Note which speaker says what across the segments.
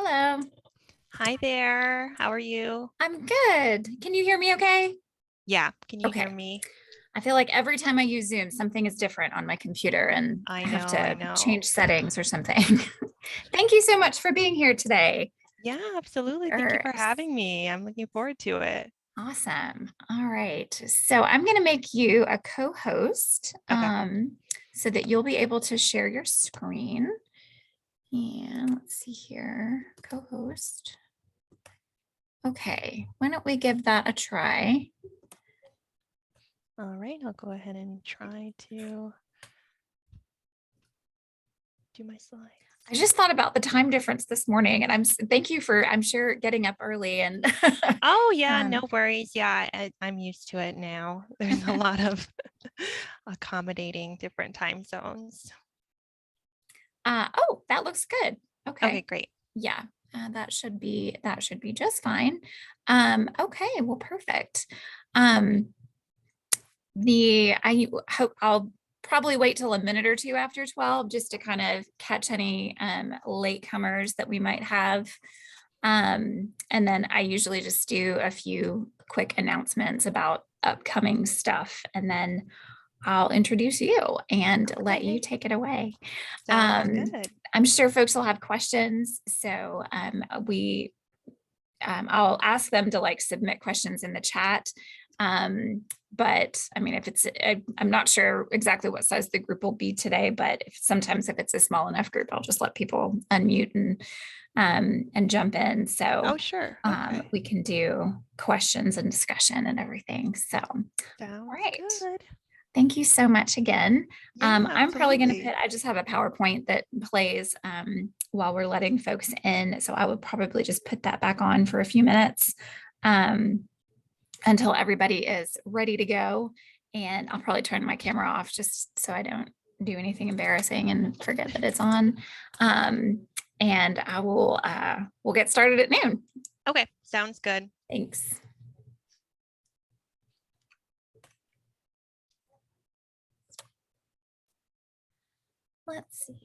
Speaker 1: Hello.
Speaker 2: Hi there. How are you?
Speaker 1: I'm good. Can you hear me okay?
Speaker 2: Yeah, can you
Speaker 1: Okay.
Speaker 2: hear me?
Speaker 1: I feel like every time I use Zoom, something is different on my computer and
Speaker 2: I
Speaker 1: I have
Speaker 2: know, I
Speaker 1: to
Speaker 2: know.
Speaker 1: change settings or something. Thank you so much for being here today.
Speaker 2: Yeah, absolutely. Thank you
Speaker 1: Sure.
Speaker 2: for having me. I'm looking forward to it.
Speaker 1: Awesome. All right. So I'm going to make you a co-host
Speaker 2: Okay.
Speaker 1: so that you'll be able to share your screen. And let's see here, co-host. Okay. Why don't we give that a try?
Speaker 2: All right, I'll go ahead and try to do my slides.
Speaker 1: I just thought about the time difference this morning, and thank you for I'm sure getting up early and
Speaker 2: Oh, yeah, no
Speaker 1: um,
Speaker 2: worries. Yeah, I'm used to it now. There's a lot of accommodating different time zones.
Speaker 1: oh, that looks good.
Speaker 2: Okay,
Speaker 1: Okay,
Speaker 2: great.
Speaker 1: yeah, that should be just fine. Okay, well, perfect. Um, the I hope I'll probably wait till a minute or two after 12 just to kind of catch any latecomers that we might have. And then I usually just do a few quick announcements about upcoming stuff, and then I'll introduce you and let you
Speaker 2: Okay,
Speaker 1: take it away.
Speaker 2: sounds
Speaker 1: Um,
Speaker 2: good.
Speaker 1: I'm sure folks will have questions, so I'll ask them to like submit questions in the chat. But I mean, if I'm not sure exactly what size the group will be today, but sometimes if it's a small enough group, I'll just let people unmute and jump in. So
Speaker 2: Oh, sure. Okay.
Speaker 1: we can do questions and discussion and everything. So, all
Speaker 2: Sounds
Speaker 1: right.
Speaker 2: good.
Speaker 1: Thank you so much again.
Speaker 2: Yeah,
Speaker 1: I'm probably going to
Speaker 2: absolutely.
Speaker 1: I just have a PowerPoint that plays while we're letting folks in. So I would probably just put that back on for a few minutes um, until everybody is ready to go. And I'll probably turn my camera off just so I don't do anything embarrassing and forget that it's on. And we'll get started at noon.
Speaker 2: Okay, sounds good.
Speaker 1: Thanks. Let's see.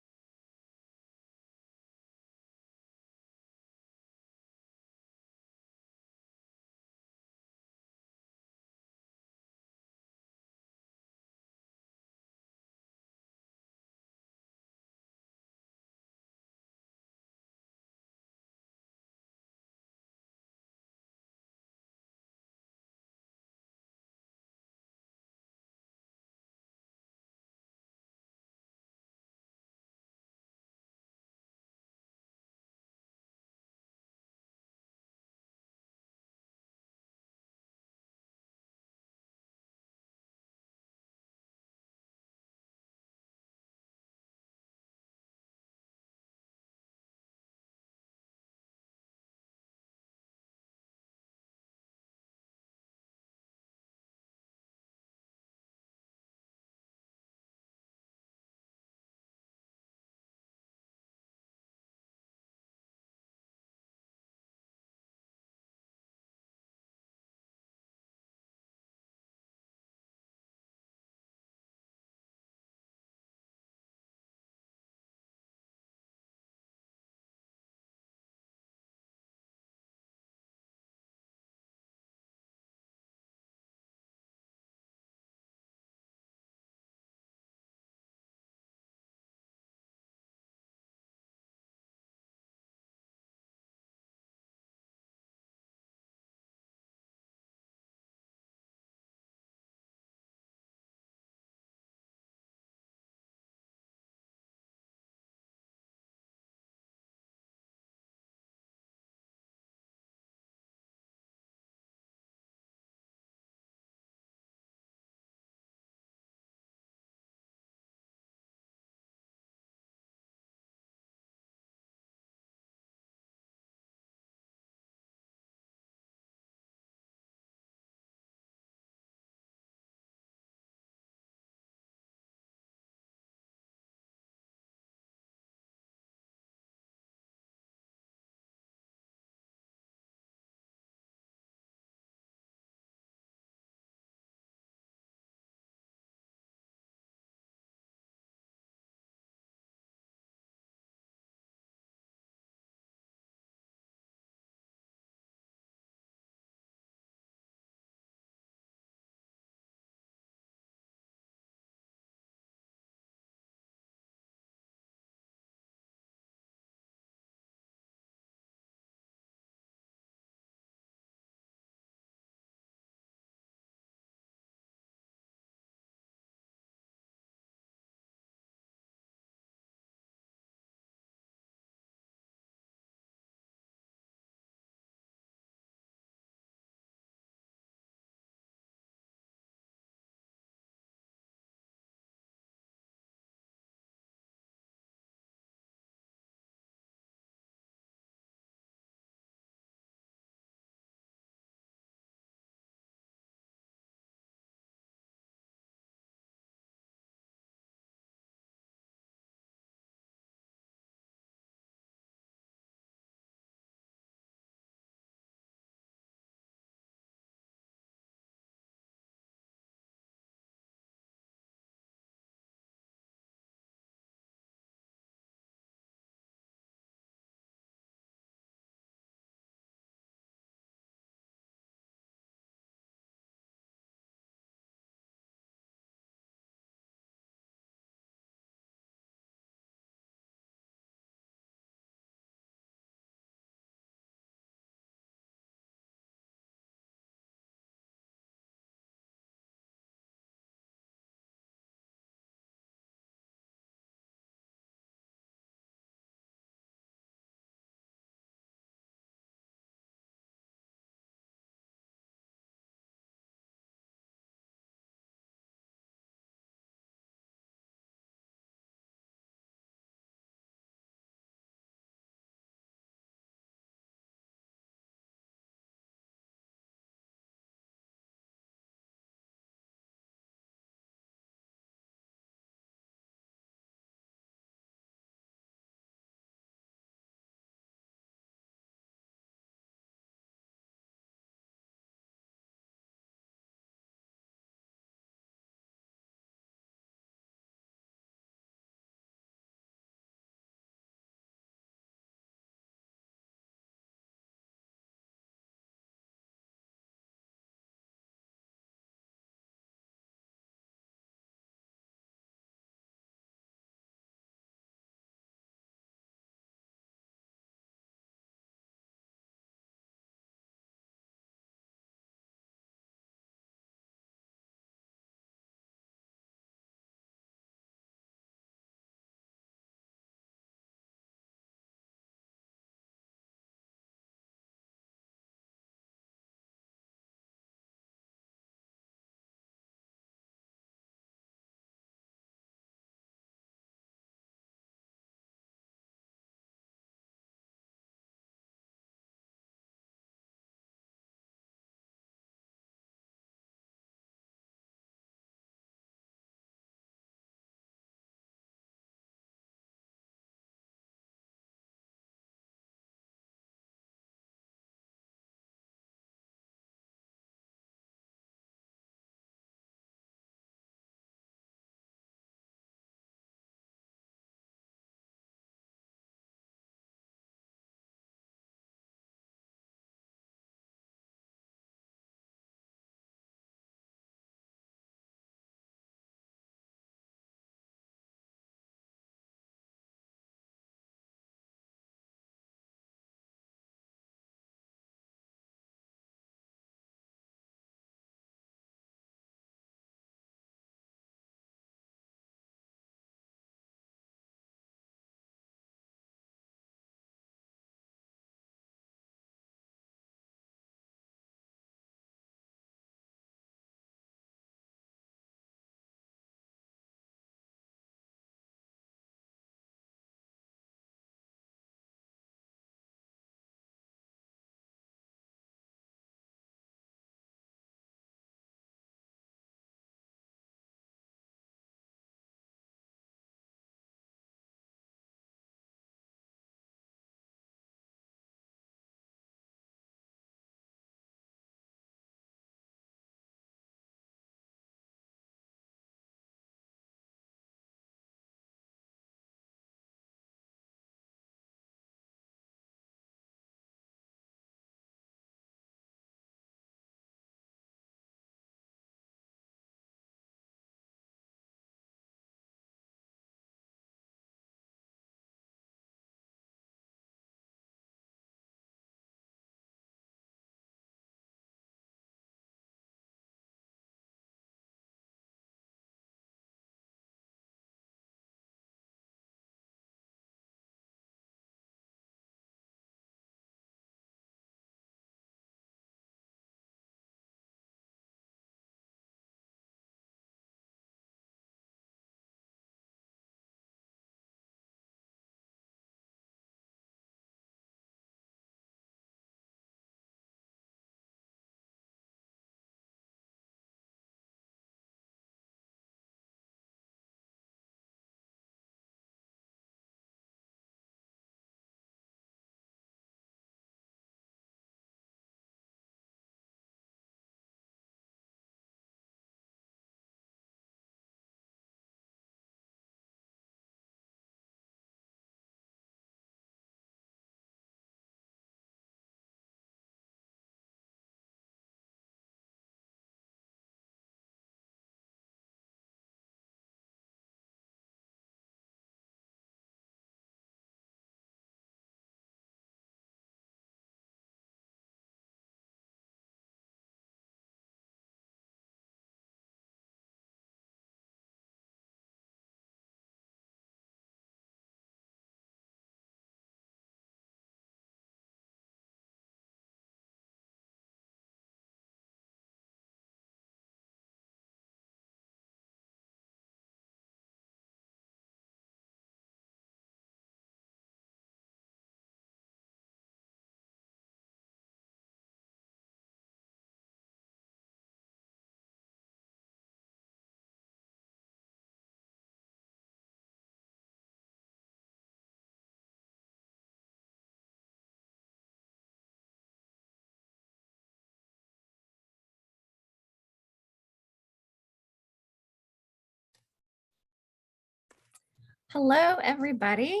Speaker 1: Hello, everybody.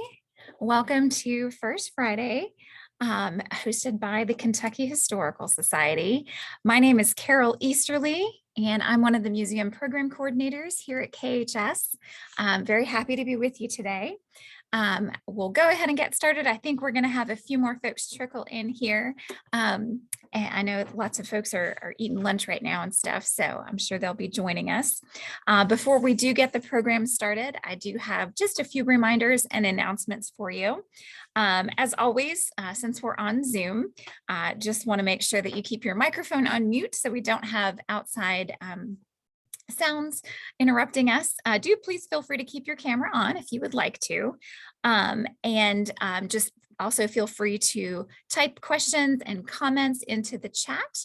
Speaker 1: Welcome to First Friday, hosted by the Kentucky Historical Society. My name is Carol Easterly, and I'm one of the museum program coordinators here at KHS. I'm very happy to be with you today. We'll go ahead and get started. I think we're going to have a few more folks trickle in here. And I know lots of folks are eating lunch right now and stuff, so I'm sure they'll be joining us. Before we do get the program started, I do have just a few reminders and announcements for you. As always, since we're on Zoom, just want to make sure that you keep your microphone on mute so we don't have outside sounds interrupting us. Do please feel free to keep your camera on if you would like to. Just also feel free to type questions and comments into the chat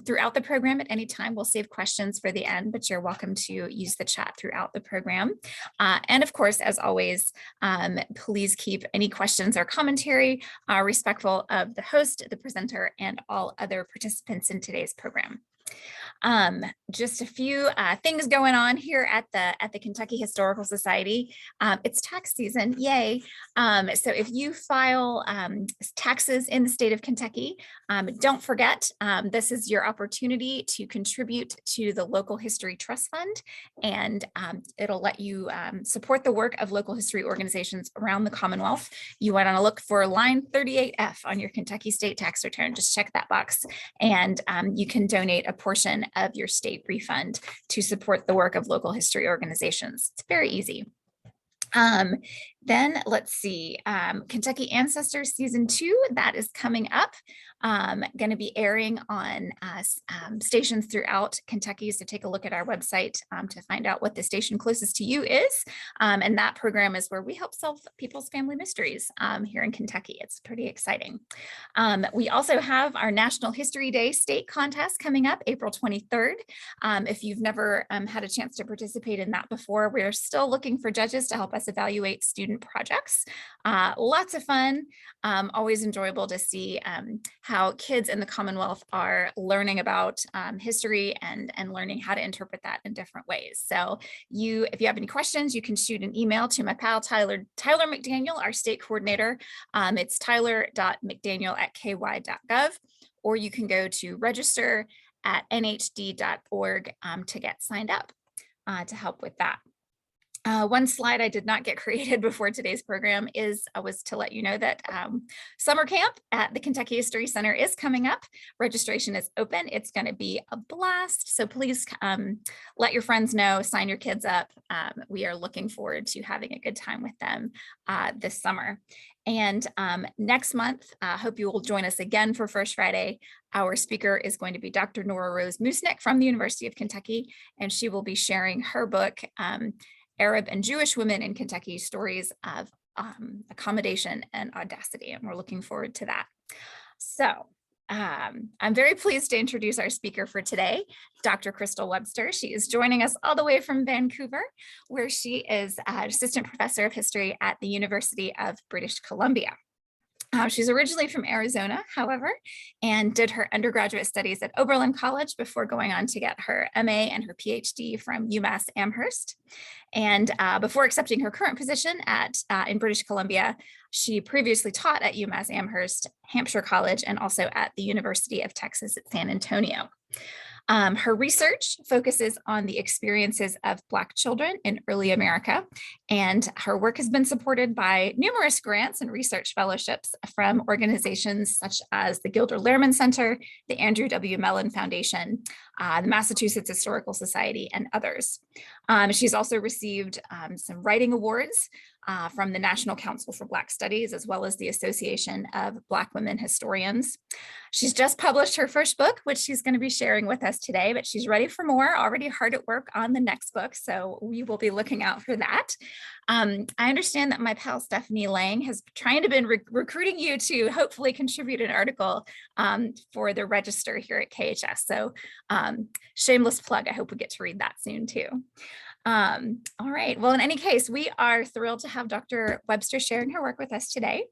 Speaker 1: throughout the program at any time. We'll save questions for the end, but you're welcome to use the chat throughout the program. And of course, as always, please keep any questions or commentary respectful of the host, the presenter, and all other participants in today's program. Just a few things going on here at the Kentucky Historical Society. It's tax season, yay. So if you file taxes in the state of Kentucky, don't forget, this is your opportunity to contribute to the Local History Trust Fund, and it'll let you support the work of local history organizations around the Commonwealth. You want to look for line 38F on your Kentucky state tax return. Just check that box, and you can donate a portion of your state refund to support the work of local history organizations. It's very easy. Then let's see, Kentucky Ancestors Season 2, that is coming up. Going to be airing on stations throughout Kentucky. So take a look at our website to find out what the station closest to you is. And that program is where we help solve people's family mysteries here in Kentucky. It's pretty exciting. We also have our National History Day state contest coming up April 23rd. If you've never had a chance to participate in that before, we're still looking for judges to help us evaluate student projects. Lots of fun, always enjoyable to see how kids in the Commonwealth are learning about history and learning how to interpret that in different ways. So if you have any questions, you can shoot an email to my pal Tyler McDaniel, our state coordinator. It's tyler.mcdaniel@ky.gov, or you can go to register@nhd.org to get signed up to help with that. One slide I did not get created before today's program was to let you know that summer camp at the Kentucky History Center is coming up. Registration is open. It's going to be a blast. So please let your friends know, sign your kids up. We are looking forward to having a good time with them this summer. And next month, I hope you will join us again for First Friday. Our speaker is going to be Dr. Nora Rose Musnick from the University of Kentucky, and she will be sharing her book, Arab and Jewish Women in Kentucky, Stories of Accommodation and Audacity, and we're looking forward to that. So I'm very pleased to introduce our speaker for today, Dr. Crystal Webster. She is joining us all the way from Vancouver, where she is an assistant professor of history at the University of British Columbia. She's originally from Arizona, however, and did her undergraduate studies at Oberlin College before going on to get her MA and her Ph.D. from UMass Amherst. And before accepting her current position in British Columbia, she previously taught at UMass Amherst, Hampshire College, and also at the University of Texas at San Antonio. Her research focuses on the experiences of Black children in early America, and her work has been supported by numerous grants and research fellowships from organizations such as the Gilder Lehrman Center, the Andrew W. Mellon Foundation, the Massachusetts Historical Society, and others. She's also received some writing awards from the National Council for Black Studies, as well as the Association of Black Women Historians. She's just published her first book, which she's going to be sharing with us today, but she's ready for more, already hard at work on the next book, so we will be looking out for that. I understand that my pal Stephanie Lang has been recruiting you to hopefully contribute an article for the Register here at KHS, so shameless plug, I hope we get to read that soon too. All right, well, in any case, we are thrilled to have Dr. Webster sharing her work with us today.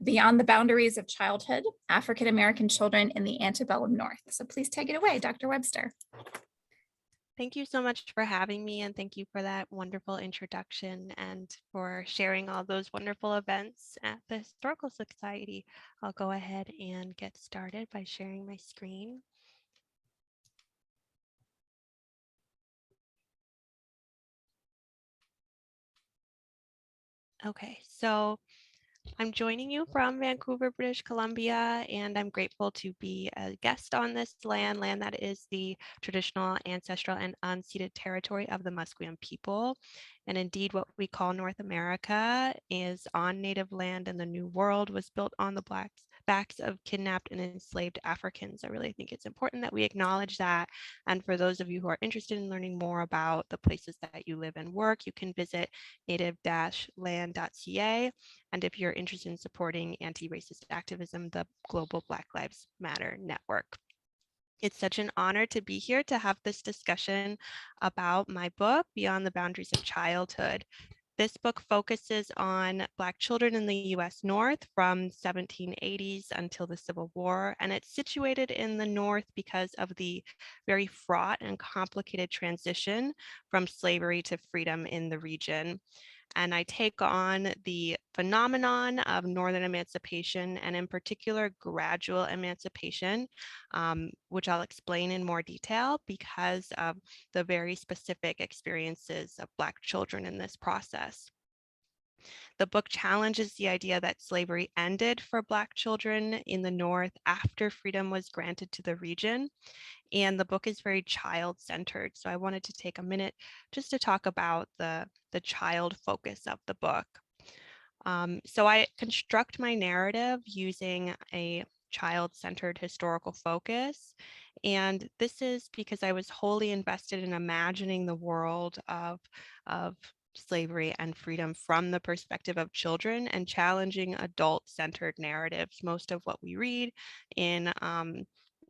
Speaker 1: Beyond the Boundaries of Childhood, African-American Children in the Antebellum North. So please take it away, Dr. Webster.
Speaker 2: Thank you so much for having me, and thank you for that wonderful introduction and for sharing all those wonderful events at the Historical Society. I'll go ahead and get started by sharing my screen. Okay, so I'm joining you from Vancouver, British Columbia, and I'm grateful to be a guest on this land that is the traditional, ancestral, and unceded territory of the Musqueam people. And indeed, what we call North America is on Native land, and the New World was built on the backs of kidnapped and enslaved Africans. I really think it's important that we acknowledge that. And for those of you who are interested in learning more about the places that you live and work, you can visit native-land.ca. And if you're interested in supporting anti-racist activism, the Global Black Lives Matter Network. It's such an honor to be here to have this discussion about my book, Beyond the Boundaries of Childhood. This book focuses on Black children in the US North from 1780s until the Civil War, and it's situated in the North because of the very fraught and complicated transition from slavery to freedom in the region. And I take on the phenomenon of Northern emancipation, and in particular, gradual emancipation, which I'll explain in more detail because of the very specific experiences of Black children in this process. The book challenges the idea that slavery ended for Black children in the North after freedom was granted to the region. And the book is very child-centered. So I wanted to take a minute just to talk about the child focus of the book. So I construct my narrative using a child-centered historical focus. And this is because I was wholly invested in imagining the world of slavery and freedom from the perspective of children and challenging adult-centered narratives. Most of what we read in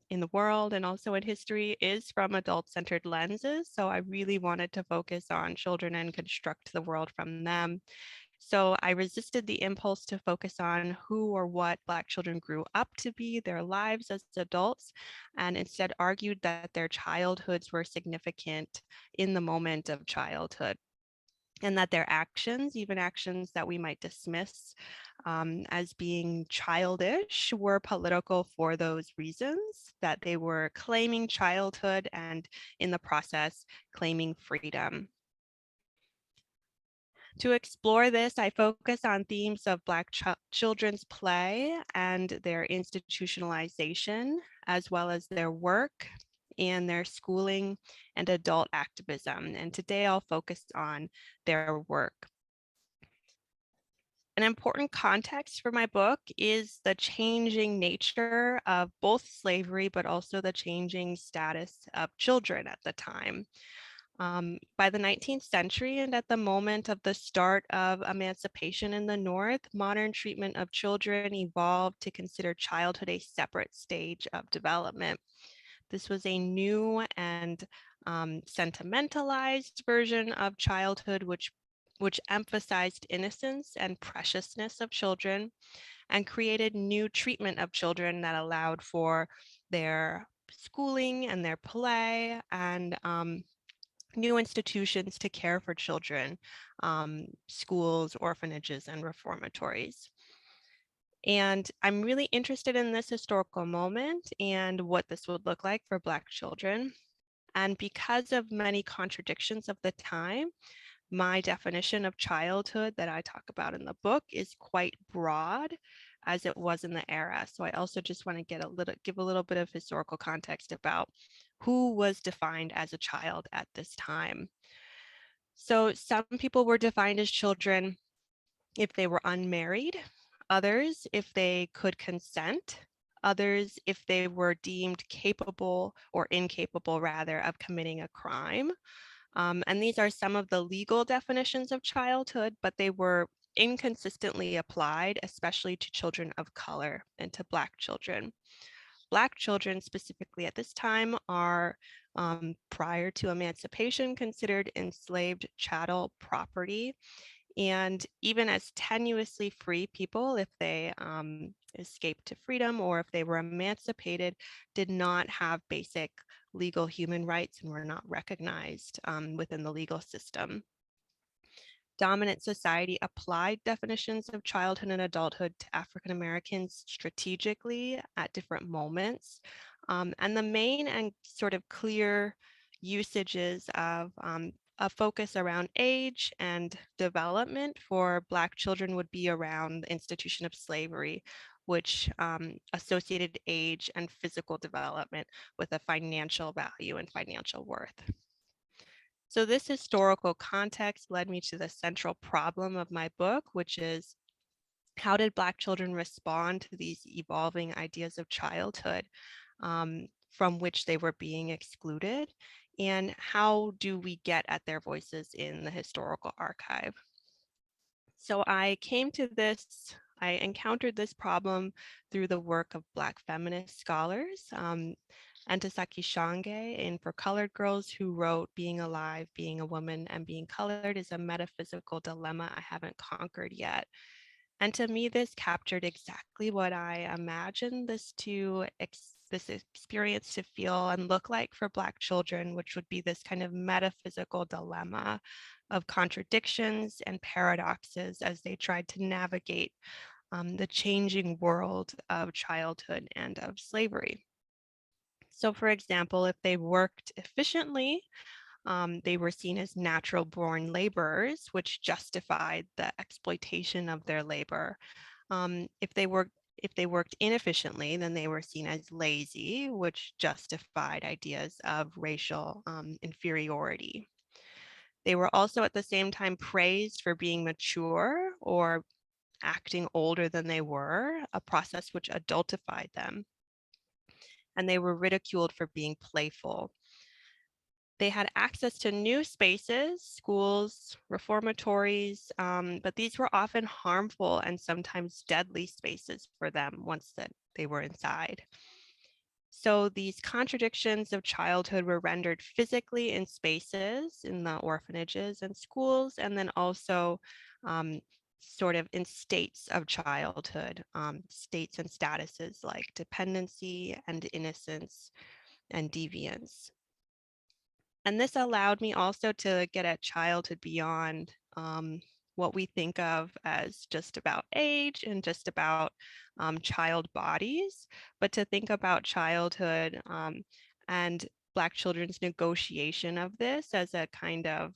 Speaker 2: the world and also in history is from adult-centered lenses. So I really wanted to focus on children and construct the world from them. So I resisted the impulse to focus on who or what Black children grew up to be, their lives as adults, and instead argued that their childhoods were significant in the moment of childhood, and that their actions, even actions that we might dismiss as being childish, were political for those reasons, that they were claiming childhood and in the process claiming freedom. To explore this, I focus on themes of Black children's play and their institutionalization, as well as their work and their schooling and adult activism. And today I'll focus on their work. An important context for my book is the changing nature of both slavery, but also the changing status of children at the time. By the 19th century and at the moment of the start of emancipation in the North, modern treatment of children evolved to consider childhood a separate stage of development. This was a new and sentimentalized version of childhood, which emphasized innocence and preciousness of children and created new treatment of children that allowed for their schooling and their play and new institutions to care for children, schools, orphanages, and reformatories. And I'm really interested in this historical moment and what this would look like for Black children. And because of many contradictions of the time, my definition of childhood that I talk about in the book is quite broad as it was in the era. So I also just want to give a little bit of historical context about who was defined as a child at this time. So some people were defined as children if they were unmarried, others if they could consent, others if they were deemed capable or incapable rather of committing a crime. And these are some of the legal definitions of childhood, but they were inconsistently applied, especially to children of color and to Black children. Black children specifically at this time are prior to emancipation considered enslaved chattel property. And even as tenuously free people, if they escaped to freedom or if they were emancipated, did not have basic legal human rights and were not recognized within the legal system. Dominant society applied definitions of childhood and adulthood to African Americans strategically at different moments. And the main and sort of clear usages of a focus around age and development for Black children would be around the institution of slavery, which associated age and physical development with a financial value and financial worth. So this historical context led me to the central problem of my book, which is how did Black children respond to these evolving ideas of childhood from which they were being excluded? And how do we get at their voices in the historical archive? So I encountered this problem through the work of Black feminist scholars, Ntozake Shange and For Colored Girls, who wrote Being Alive, Being a Woman, and Being Colored is a Metaphysical Dilemma I Haven't Conquered Yet. And to me, this captured exactly what I imagined this experience to feel and look like for Black children, which would be this kind of metaphysical dilemma of contradictions and paradoxes as they tried to navigate the changing world of childhood and of slavery. So for example, if they worked efficiently, they were seen as natural born laborers, which justified the exploitation of their labor. If they worked inefficiently, then they were seen as lazy, which justified ideas of racial inferiority. They were also at the same time praised for being mature or acting older than they were, a process which adultified them. And they were ridiculed for being playful. They had access to new spaces, schools, reformatories, but these were often harmful and sometimes deadly spaces for them once that they were inside. So these contradictions of childhood were rendered physically in spaces, in the orphanages and schools, and then also sort of in states of childhood, states and statuses like dependency and innocence and deviance. And this allowed me also to get at childhood beyond what we think of as just about age and just about child bodies, but to think about childhood and Black children's negotiation of this as a kind of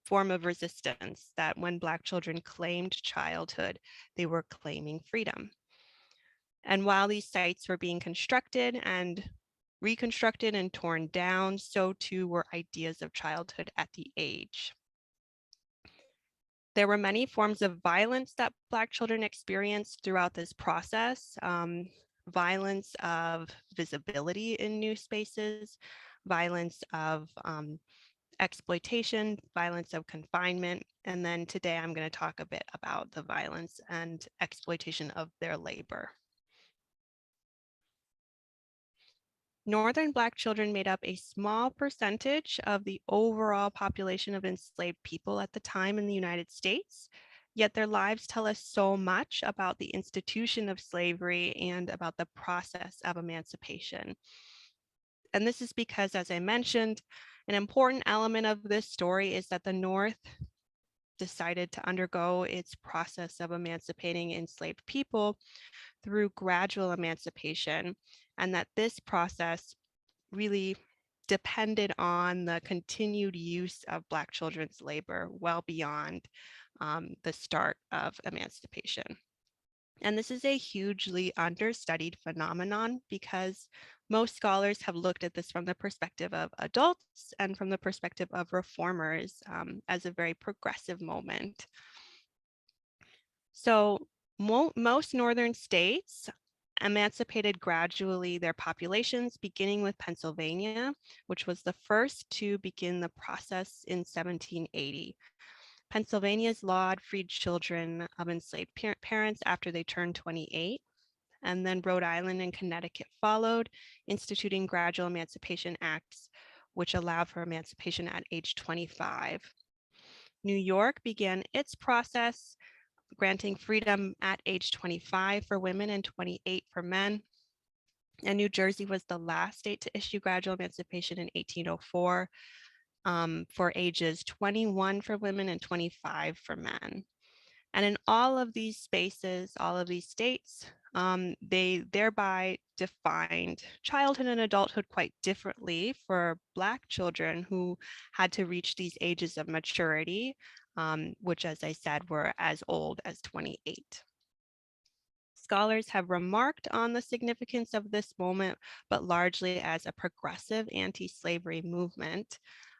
Speaker 2: form of resistance, that when Black children claimed childhood, they were claiming freedom. And while these sites were being constructed and reconstructed and torn down, so too were ideas of childhood at the age. There were many forms of violence that Black children experienced throughout this process. Violence of visibility in new spaces, violence of exploitation, violence of confinement, and then today I'm going to talk a bit about the violence and exploitation of their labor. Northern Black children made up a small percentage of the overall population of enslaved people at the time in the United States, yet their lives tell us so much about the institution of slavery and about the process of emancipation. And this is because, as I mentioned, an important element of this story is that the North decided to undergo its process of emancipating enslaved people through gradual emancipation, and that this process really depended on the continued use of Black children's labor well beyond the start of emancipation. And this is a hugely understudied phenomenon because most scholars have looked at this from the perspective of adults and from the perspective of reformers as a very progressive moment. So most northern states emancipated gradually their populations, beginning with Pennsylvania, which was the first to begin the process in 1780. Pennsylvania's law freed children of enslaved parents after they turned 28. And then Rhode Island and Connecticut followed, instituting gradual emancipation acts, which allowed for emancipation at age 25. New York began its process, granting freedom at age 25 for women and 28 for men. And New Jersey was the last state to issue gradual emancipation in 1804 for ages 21 for women and 25 for men. And in all of these spaces, all of these states, they thereby defined childhood and adulthood quite differently for Black children who had to reach these ages of maturity, which, as I said, were as old as 28. Scholars have remarked on the significance of this moment, but largely as a progressive anti-slavery movement.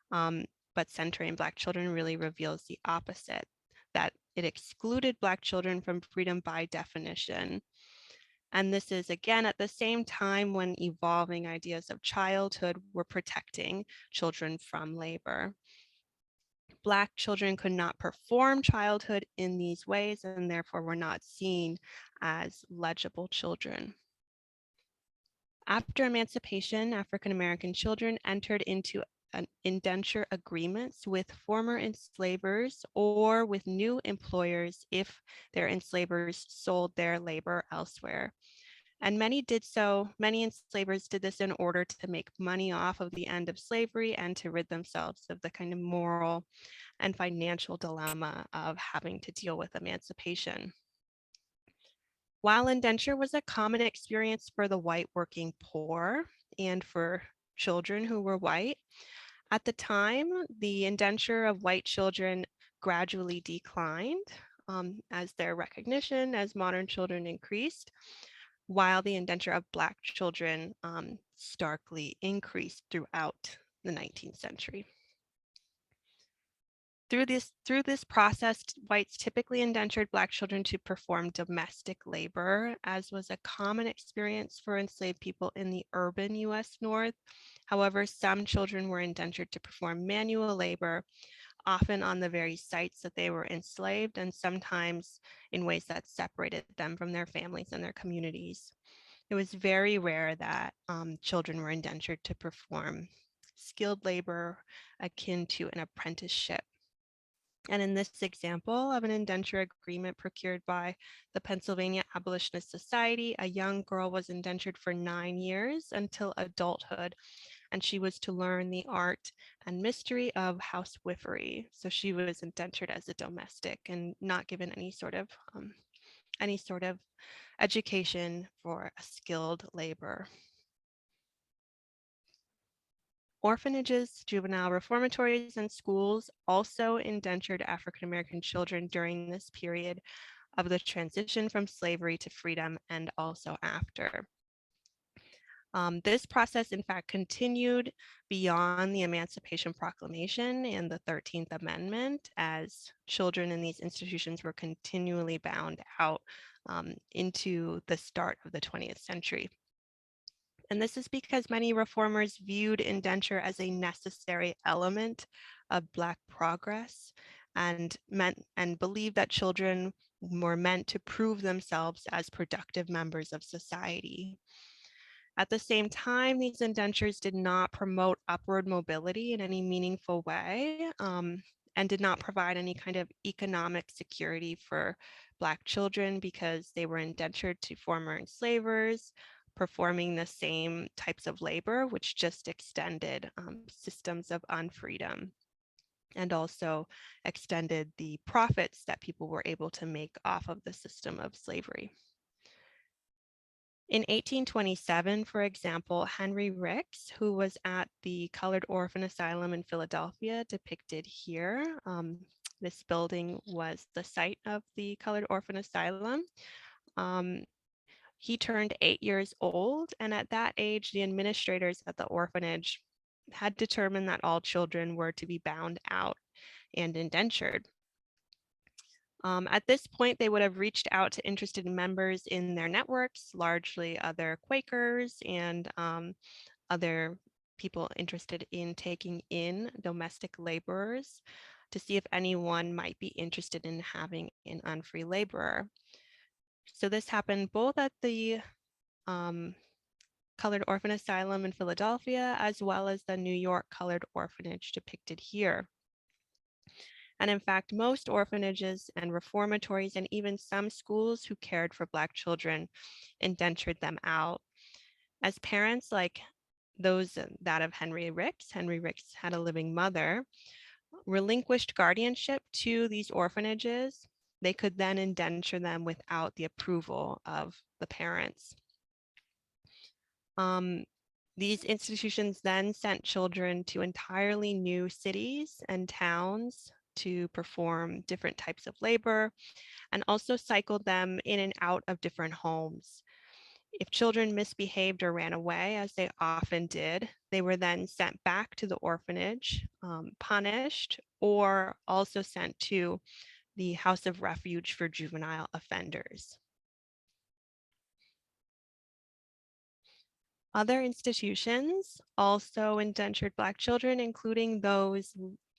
Speaker 2: But centering Black children really reveals the opposite, that it excluded Black children from freedom by definition. And this is, again, at the same time when evolving ideas of childhood were protecting children from labor. Black children could not perform childhood in these ways and therefore were not seen as legible children. After emancipation, African American children entered into indenture agreements with former enslavers or with new employers if their enslavers sold their labor elsewhere. And many enslavers did this in order to make money off of the end of slavery and to rid themselves of the kind of moral and financial dilemma of having to deal with emancipation. While indenture was a common experience for the white working poor and for children who were white, at the time, the indenture of white children gradually declined as their recognition as modern children increased, while the indenture of Black children starkly increased throughout the 19th century. Through this process, whites typically indentured Black children to perform domestic labor, as was a common experience for enslaved people in the urban US North. However, some children were indentured to perform manual labor, often on the very sites that they were enslaved, and sometimes in ways that separated them from their families and their communities. It was very rare that children were indentured to perform skilled labor akin to an apprenticeship. And in this example of an indenture agreement procured by the Pennsylvania Abolitionist Society, a young girl was indentured for 9 years until adulthood, and she was to learn the art and mystery of housewifery. So she was indentured as a domestic and not given any sort of education for a skilled labor. Orphanages, juvenile reformatories, and schools also indentured African American children during this period of the transition from slavery to freedom and also after. This process, in fact, continued beyond the Emancipation Proclamation and the 13th Amendment, as children in these institutions were continually bound out into the start of the 20th century. And this is because many reformers viewed indenture as a necessary element of Black progress and believed that children were meant to prove themselves as productive members of society. At the same time, these indentures did not promote upward mobility in any meaningful way and did not provide any kind of economic security for Black children because they were indentured to former enslavers, performing the same types of labor, which just extended systems of unfreedom and also extended the profits that people were able to make off of the system of slavery. In 1827, for example, Henry Ricks, who was at the Colored Orphan Asylum in Philadelphia, depicted here. This building was the site of the Colored Orphan Asylum. He turned 8 years old, and at that age, the administrators at the orphanage had determined that all children were to be bound out and indentured. At this point, they would have reached out to interested members in their networks, largely other Quakers and other people interested in taking in domestic laborers to see if anyone might be interested in having an unfree laborer. So this happened both at the Colored Orphan Asylum in Philadelphia, as well as the New York Colored Orphanage depicted here. And in fact, most orphanages and reformatories and even some schools who cared for Black children indentured them out. As parents like those that of Henry Ricks had a living mother, relinquished guardianship to these orphanages, they could then indenture them without the approval of the parents. These institutions then sent children to entirely new cities and towns to perform different types of labor and also cycled them in and out of different homes. If children misbehaved or ran away, as they often did, they were then sent back to the orphanage, punished, or also sent to the House of Refuge for Juvenile Offenders. Other institutions also indentured Black children, including those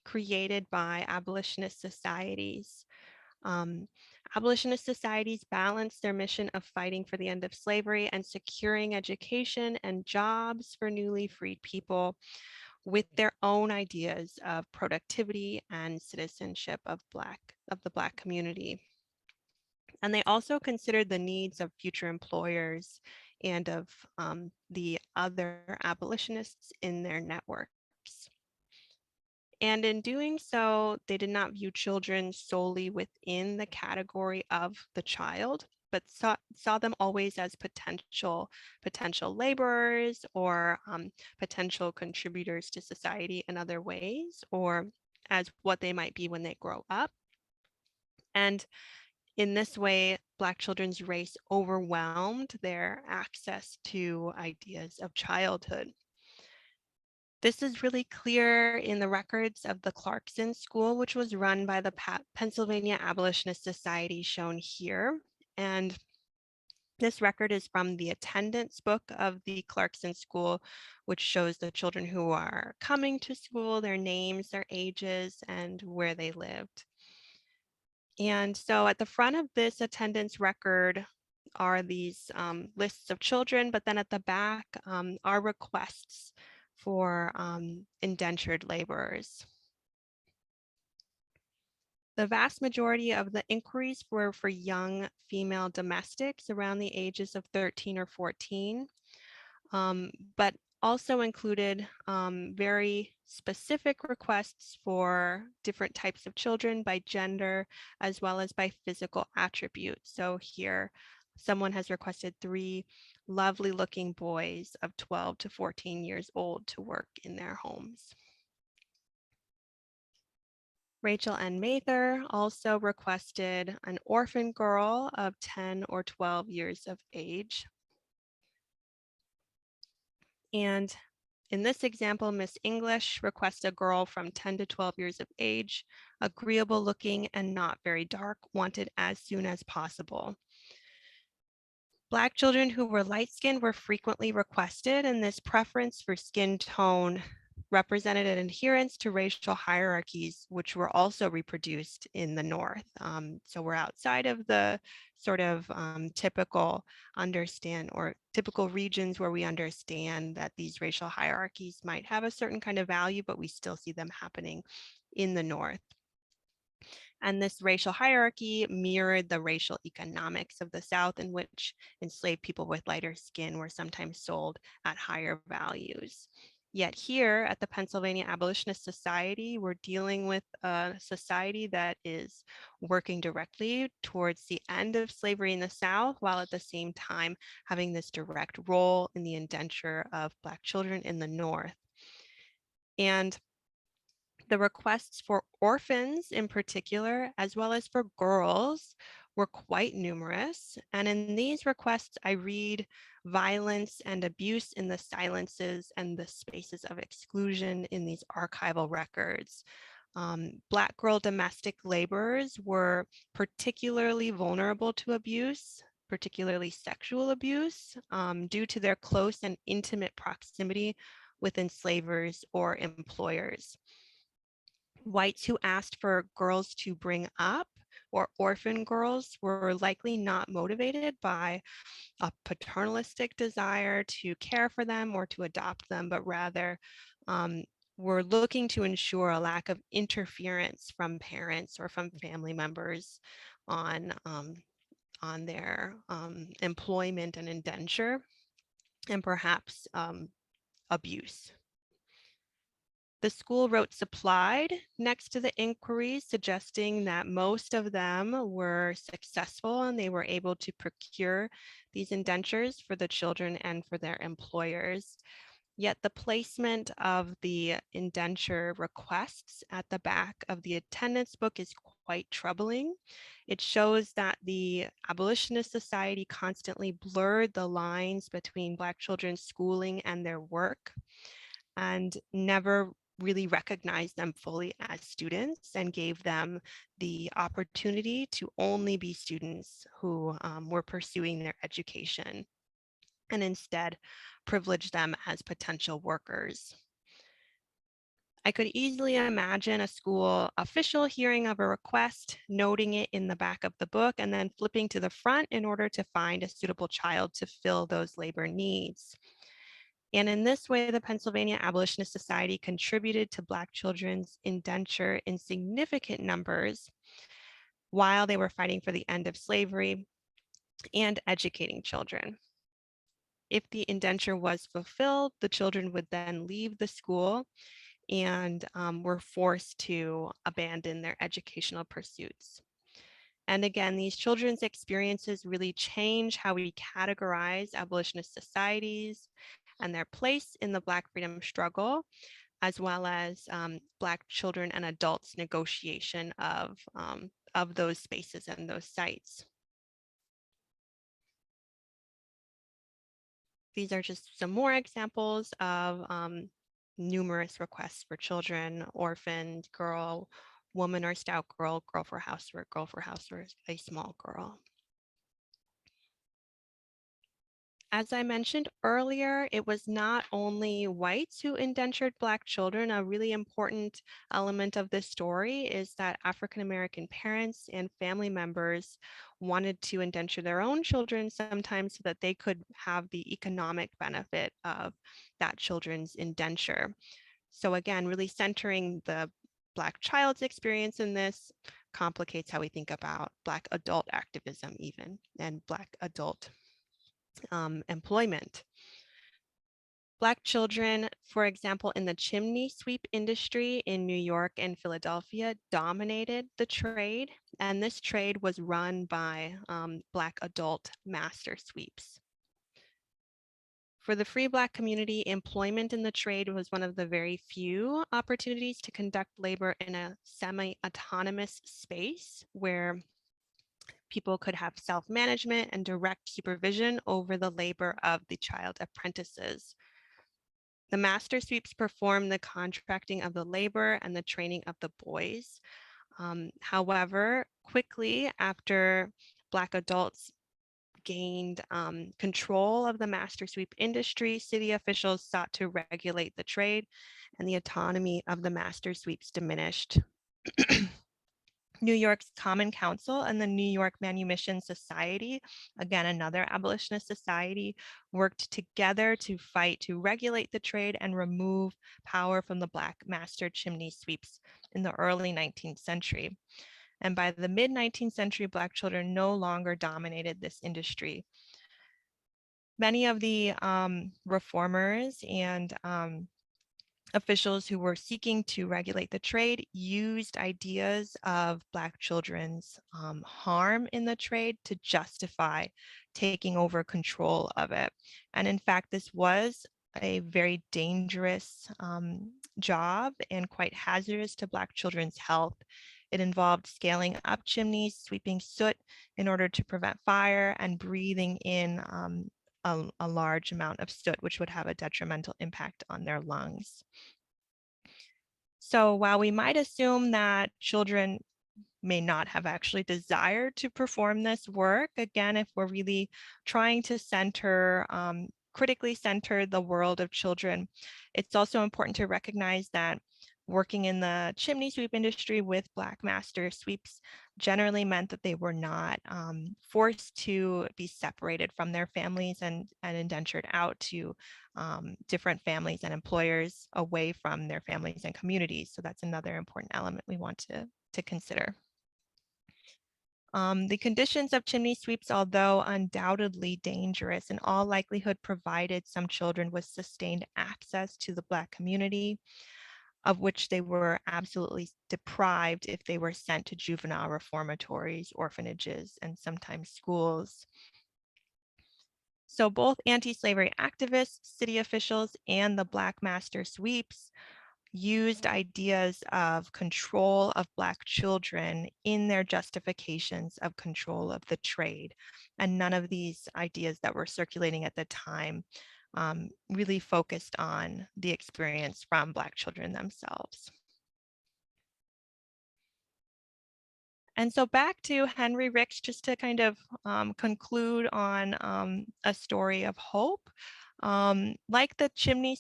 Speaker 2: created by abolitionist societies. Abolitionist societies balanced their mission of fighting for the end of slavery and securing education and jobs for newly freed people with their own ideas of productivity and citizenship of the Black community. And they also considered the needs of future employers and of the other abolitionists in their networks. And in doing so, they did not view children solely within the category of the child, but saw them always as potential laborers or potential contributors to society in other ways, or as what they might be when they grow up. And in this way, Black children's race overwhelmed their access to ideas of childhood. This is really clear in the records of the Clarkson School, which was run by the Pennsylvania Abolitionist Society, shown here. And this record is from the attendance book of the Clarkson School, which shows the children who are coming to school, their names, their ages, and where they lived. And so at the front of this attendance record are these lists of children, but then at the back are requests for indentured laborers. The vast majority of the inquiries were for young female domestics around the ages of 13 or 14, but also included very specific requests for different types of children by gender, as well as by physical attributes. So here, someone has requested 3 lovely looking boys of 12 to 14 years old to work in their homes. Rachel N. Mather also requested an orphan girl of 10 or 12 years of age. And in this example, Miss English requests a girl from 10 to 12 years of age, agreeable looking and not very dark, wanted as soon as possible. Black children who were light-skinned were frequently requested, and this preference for skin tone represented an adherence to racial hierarchies, which were also reproduced in the North. So we're outside of the sort of typical regions where we understand that these racial hierarchies might have a certain kind of value, but we still see them happening in the North. And this racial hierarchy mirrored the racial economics of the South, in which enslaved people with lighter skin were sometimes sold at higher values. Yet here at the Pennsylvania Abolitionist Society, we're dealing with a society that is working directly towards the end of slavery in the South, while at the same time having this direct role in the indenture of Black children in the North. And the requests for orphans in particular, as well as for girls, were quite numerous. And in these requests, I read violence and abuse in the silences and the spaces of exclusion in these archival records. Black girl domestic laborers were particularly vulnerable to abuse, particularly sexual abuse, due to their close and intimate proximity with enslavers or employers. Whites who asked for girls to bring up or orphan girls were likely not motivated by a paternalistic desire to care for them or to adopt them, but rather were looking to ensure a lack of interference from parents or from family members on their employment and indenture, and perhaps abuse. The school wrote supplied next to the inquiries, suggesting that most of them were successful and they were able to procure these indentures for the children and for their employers. Yet the placement of the indenture requests at the back of the attendance book is quite troubling. It shows that the Abolitionist Society constantly blurred the lines between Black children's schooling and their work, and never really recognized them fully as students and gave them the opportunity to only be students who were pursuing their education, and instead privileged them as potential workers. I could easily imagine a school official hearing of a request, noting it in the back of the book, and then flipping to the front in order to find a suitable child to fill those labor needs. And in this way, the Pennsylvania Abolitionist Society contributed to Black children's indenture in significant numbers while they were fighting for the end of slavery and educating children. If the indenture was fulfilled, the children would then leave the school and were forced to abandon their educational pursuits. And again, these children's experiences really change how we categorize abolitionist societies and their place in the Black freedom struggle, as well as Black children and adults' negotiation of those spaces and those sites. These are just some more examples of numerous requests for children: orphaned, girl, woman or stout girl, girl for housework, a small girl. As I mentioned earlier, it was not only whites who indentured Black children. A really important element of this story is that African American parents and family members wanted to indenture their own children sometimes so that they could have the economic benefit of that children's indenture. So again, really centering the Black child's experience in this complicates how we think about Black adult activism even, and Black adult employment. Black children, for example, in the chimney sweep industry in New York and Philadelphia, dominated the trade, and this trade was run by Black adult master sweeps. For the free Black community, employment in the trade was one of the very few opportunities to conduct labor in a semi-autonomous space where people could have self-management and direct supervision over the labor of the child apprentices. The master sweeps perform the contracting of the labor and the training of the boys. However, quickly after Black adults gained control of the master sweep industry, city officials sought to regulate the trade, and the autonomy of the master sweeps diminished. New York's Common Council and the New York Manumission Society, again, another abolitionist society, worked together to fight to regulate the trade and remove power from the Black master chimney sweeps in the early 19th century. And by the mid-19th century, Black children no longer dominated this industry. Many of the reformers and officials who were seeking to regulate the trade used ideas of Black children's harm in the trade to justify taking over control of it. And in fact, this was a very dangerous job and quite hazardous to Black children's health. It involved scaling up chimneys, sweeping soot in order to prevent fire, and breathing in a large amount of soot, which would have a detrimental impact on their lungs. So while we might assume that children may not have actually desired to perform this work, again, if we're really trying to center, critically center the world of children, it's also important to recognize that Working in the chimney sweep industry with Black master sweeps generally meant that they were not forced to be separated from their families and indentured out to different families and employers away from their families and communities. So that's another important element we want to consider. The conditions of chimney sweeps, although undoubtedly dangerous, in all likelihood provided some children with sustained access to the Black community, of which they were absolutely deprived if they were sent to juvenile reformatories, orphanages, and sometimes schools. So both anti-slavery activists, city officials, and the Black master sweeps used ideas of control of Black children in their justifications of control of the trade. And none of these ideas that were circulating at the time really focused on the experience from Black children themselves. And so back to Henry Ricks, just to kind of conclude on a story of hope. Like the chimney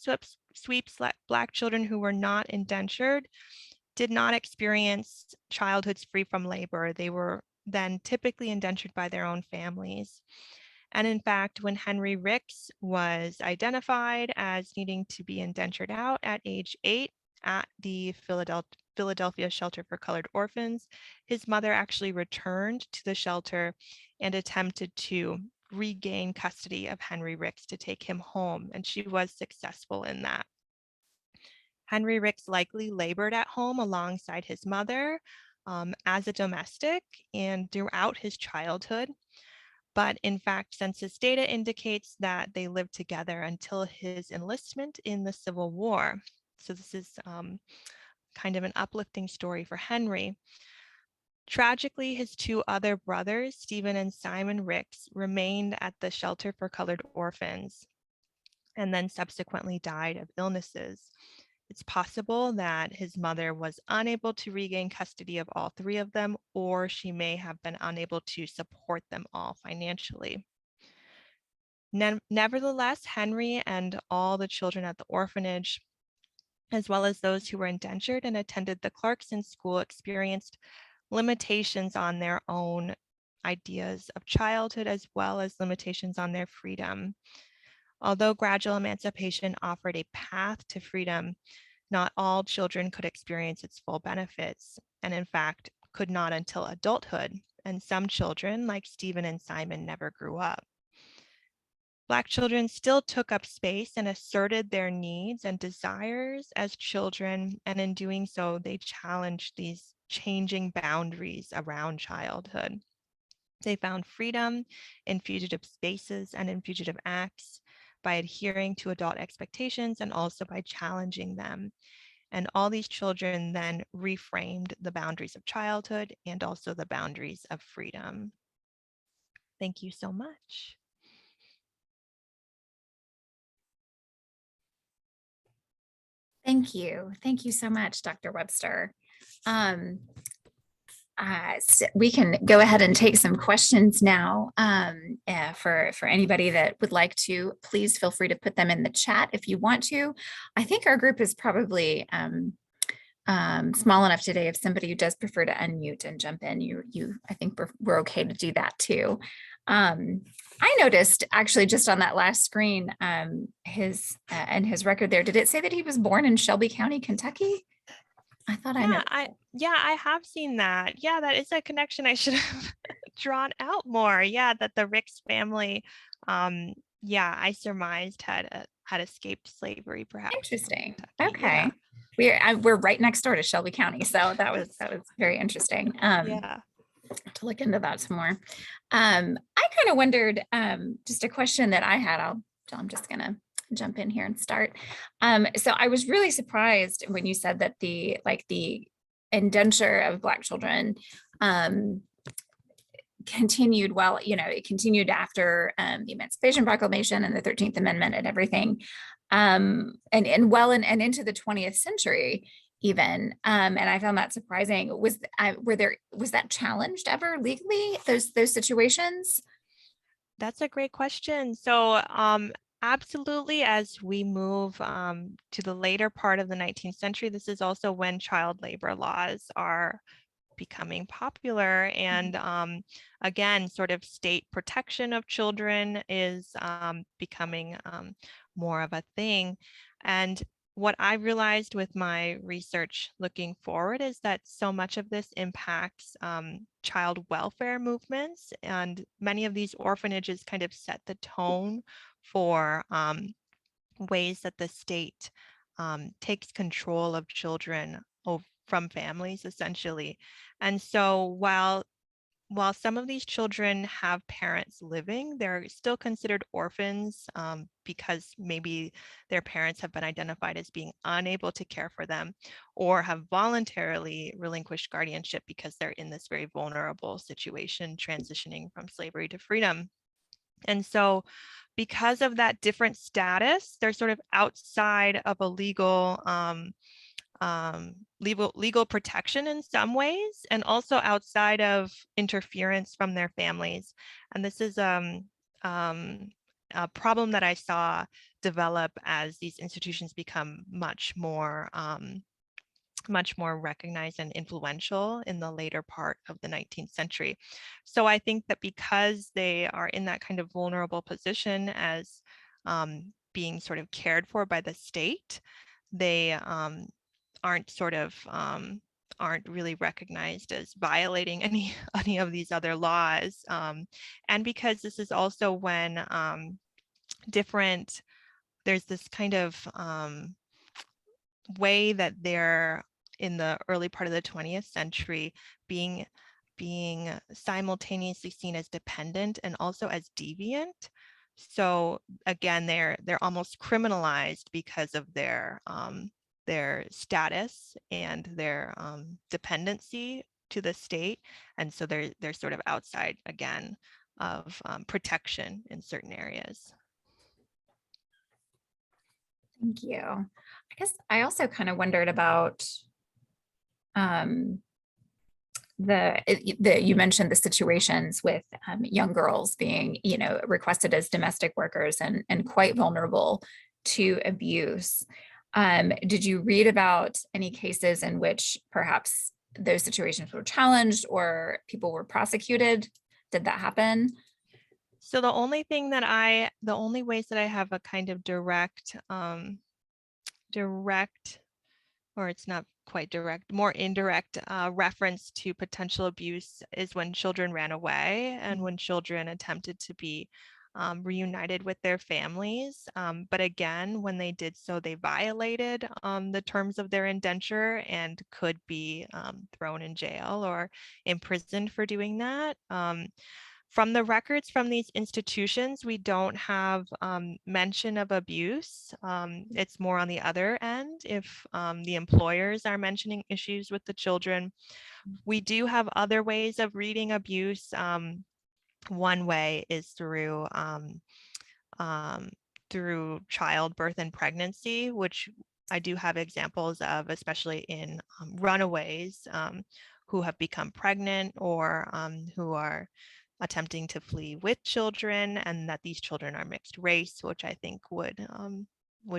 Speaker 2: sweeps, Black children who were not indentured did not experience childhoods free from labor. They were then typically indentured by their own families. And in fact, when Henry Ricks was identified as needing to be indentured out at age 8 at the Philadelphia Shelter for Colored Orphans, his mother actually returned to the shelter and attempted to regain custody of Henry Ricks to take him home, and she was successful in that. Henry Ricks likely labored at home alongside his mother as a domestic and throughout his childhood. But in fact, census data indicates that they lived together until his enlistment in the Civil War. So this is kind of an uplifting story for Henry. Tragically, his two other brothers, Stephen and Simon Ricks, remained at the Shelter for Colored Orphans and then subsequently died of illnesses. It's possible that his mother was unable to regain custody of all three of them, or she may have been unable to support them all financially. Nevertheless, Henry and all the children at the orphanage, as well as those who were indentured and attended the Clarkson School, experienced limitations on their own ideas of childhood, as well as limitations on their freedom. Although gradual emancipation offered a path to freedom, not all children could experience its full benefits, and in fact, could not until adulthood. And some children, like Stephen and Simon, never grew up. Black children still took up space and asserted their needs and desires as children, and in doing so, they challenged these changing boundaries around childhood. They found freedom in fugitive spaces and in fugitive acts by adhering to adult expectations and also by challenging them. And all these children then reframed the boundaries of childhood and also the boundaries of freedom. Thank you so much.
Speaker 1: Thank you. Thank you so much, Dr. Webster. So we can go ahead and take some questions now. For anybody that would like to, please feel free to put them in the chat if you want to. I think our group is probably small enough today. If somebody who does prefer to unmute and jump in, I think we're okay to do that too. I noticed actually just on that last screen, his record there. Did it say that he was born in Shelby County, Kentucky? I thought
Speaker 2: I have seen that. Yeah, that is a connection I should have drawn out more. Yeah, that the Ricks family, I surmised had escaped slavery, perhaps.
Speaker 1: Interesting.
Speaker 2: Kentucky.
Speaker 1: Okay, yeah. We're right next door to Shelby County, so that was very interesting.
Speaker 2: Yeah.
Speaker 1: To look into that some more. I kind of wondered, just a question that I had. I'm just gonna jump in here and start. So I was really surprised when you said that the indenture of Black children continued it continued after the Emancipation Proclamation and the 13th Amendment and everything, and into the 20th century even. And I found that surprising. Was that challenged ever legally, those situations?
Speaker 2: That's a great question. So Absolutely. As we move to the later part of the 19th century, this is also when child labor laws are becoming popular. And again, sort of state protection of children is becoming more of a thing. And what I realized with my research looking forward is that so much of this impacts child welfare movements, and many of these orphanages kind of set the tone for ways that the state takes control of children from families, essentially. And so while some of these children have parents living, they're still considered orphans because maybe their parents have been identified as being unable to care for them, or have voluntarily relinquished guardianship because they're in this very vulnerable situation, transitioning from slavery to freedom. And so because of that different status, they're sort of outside of a legal protection in some ways, and also outside of interference from their families. And this is a problem that I saw develop as these institutions become much more recognized and influential in the later part of the 19th century. So I think that because they are in that kind of vulnerable position as being sort of cared for by the state, they aren't really recognized as violating any of these other laws. And because this is also when there's this kind of way that they're in the early part of the 20th century being simultaneously seen as dependent and also as deviant. So again, they're almost criminalized because of their status and their dependency to the state. And so they're sort of outside again of protection in certain areas.
Speaker 1: Thank you. I guess I also kind of wondered about um, you mentioned the situations with young girls being, requested as domestic workers and quite vulnerable to abuse. Did you read about any cases in which perhaps those situations were challenged or people were prosecuted? Did that happen?
Speaker 2: So the only ways that I have a kind of direct, or it's not quite direct, more indirect reference to potential abuse is when children ran away and when children attempted to be reunited with their families. But again, when they did so, they violated the terms of their indenture and could be thrown in jail or imprisoned for doing that. From the records from these institutions, we don't have mention of abuse. It's more on the other end if the employers are mentioning issues with the children. We do have other ways of reading abuse. One way is through childbirth and pregnancy, which I do have examples of, especially in runaways who have become pregnant or who are attempting to flee with children, and that these children are mixed race, which I think would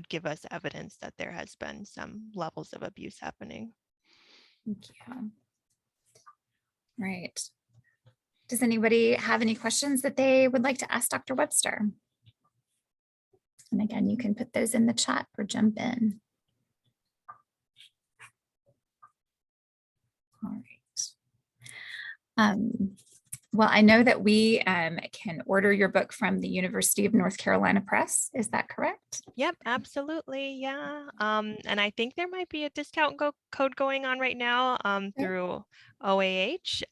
Speaker 2: give us evidence that there has been some levels of abuse happening.
Speaker 1: Thank you. Right. Does anybody have any questions that they would like to ask Dr. Webster? And again, you can put those in the chat or jump in. All right. Well, I know that we can order your book from the University of North Carolina Press. Is that correct?
Speaker 2: Yep, absolutely. Yeah. And I think there might be a discount code going on right now through OAH.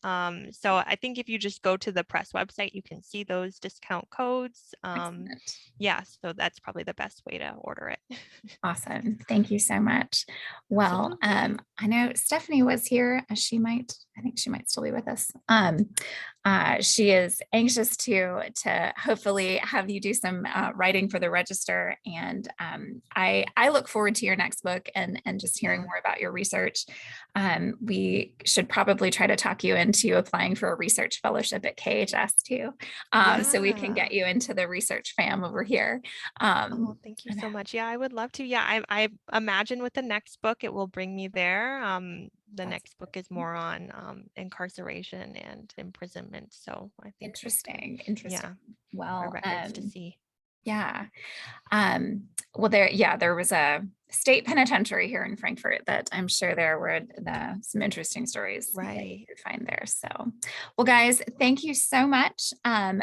Speaker 2: So I think if you just go to the press website, you can see those discount codes. Yeah, so that's probably the best way to order it.
Speaker 1: Awesome. Thank you so much. Well, I know Stephanie was here. I think she might still be with us. She is anxious to hopefully have you do some writing for the Register. And I look forward to your next book and just hearing
Speaker 2: Yeah.
Speaker 1: more about your research. We should probably try to talk you into applying for a research fellowship at KHS too, so we can
Speaker 2: Yeah.
Speaker 1: get you into the research fam over here.
Speaker 2: Oh, thank you
Speaker 1: And
Speaker 2: so much. Yeah, I would love to. Yeah, I imagine with the next book, it will bring me there. The
Speaker 1: that's
Speaker 2: next book is more on incarceration and imprisonment. So I think it's good.
Speaker 1: interesting. Interesting.
Speaker 2: Yeah, for
Speaker 1: Well,
Speaker 2: records to see.
Speaker 1: yeah. Well, there was a state penitentiary here in Frankfurt that I'm sure there were some interesting stories that you
Speaker 2: Right.
Speaker 1: could find there. So, well, guys, thank you so much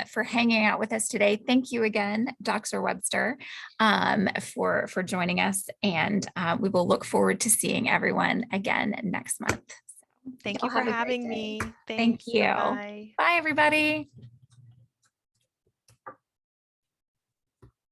Speaker 1: for hanging out with us today. Thank you again, Dr. Webster, for joining us, and we will look forward to seeing everyone again next month. So,
Speaker 2: Thank you
Speaker 1: y'all
Speaker 2: for
Speaker 1: have a great
Speaker 2: having
Speaker 1: day.
Speaker 2: me.
Speaker 1: Thank
Speaker 2: Thanks.
Speaker 1: you.
Speaker 2: Bye-bye.
Speaker 1: Bye, everybody.